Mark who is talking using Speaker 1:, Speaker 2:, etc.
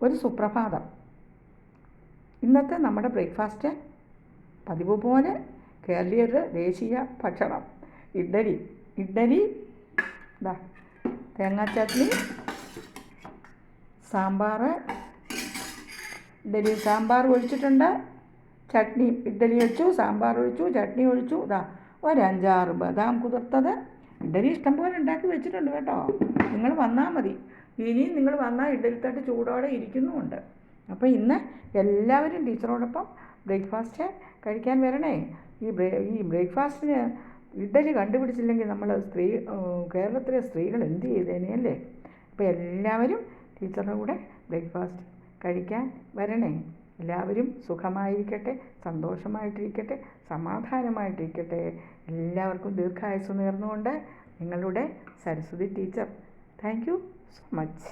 Speaker 1: ഒരു സുപ്രഭാതം. ഇന്നത്തെ നമ്മുടെ ബ്രേക്ക്ഫാസ്റ്റ് പതിവ് പോലെ കേരളീയരുടെ ദേശീയ ഭക്ഷണം ഇഡ്ഡലി ഇതാ തേങ്ങാ ചട്നി, സാമ്പാർ. ഇഡ്ഡലി സാമ്പാർ ഒഴിച്ചിട്ടുണ്ട്, ചട്നി ഇഡ്ഡലി ഒഴിച്ചു, സാമ്പാർ ഒഴിച്ചു, ചട്നി ഒഴിച്ചു. ഇതാ ഒരു 5-6 ബദാം കുതിർത്തത്. ഇഡ്ഡലി ഇഷ്ടംപോലെ ഉണ്ടാക്കി വെച്ചിട്ടുണ്ട് കേട്ടോ. നിങ്ങൾ വന്നാൽ മതി. ഇനിയും നിങ്ങൾ വന്നാൽ ഇഡ്ഡലിത്തട്ട് ചൂടോടെ ഇരിക്കുന്നുമുണ്ട്. അപ്പോൾ ഇന്ന് എല്ലാവരും ടീച്ചറോടൊപ്പം ബ്രേക്ക്ഫാസ്റ്റ് കഴിക്കാൻ വരണേ. ഈ ബ്രേക്ക്ഫാസ്റ്റിന് ഇഡ്ഡലി കണ്ടുപിടിച്ചില്ലെങ്കിൽ നമ്മൾ കേരളത്തിലെ സ്ത്രീകൾ എന്ത് ചെയ്തേനെ അല്ലേ? അപ്പോൾ എല്ലാവരും ടീച്ചറുടെ കൂടെ ബ്രേക്ക്ഫാസ്റ്റ് കഴിക്കാൻ വരണേ. എല്ലാവരും സുഖമായിരിക്കട്ടെ, സന്തോഷമായിട്ടിരിക്കട്ടെ, സമാധാനമായിട്ടിരിക്കട്ടെ. എല്ലാവർക്കും ദീർഘായുസ്സ് നേർന്നുകൊണ്ട് നിങ്ങളുടെ Saraswati teacher. Thank you so much.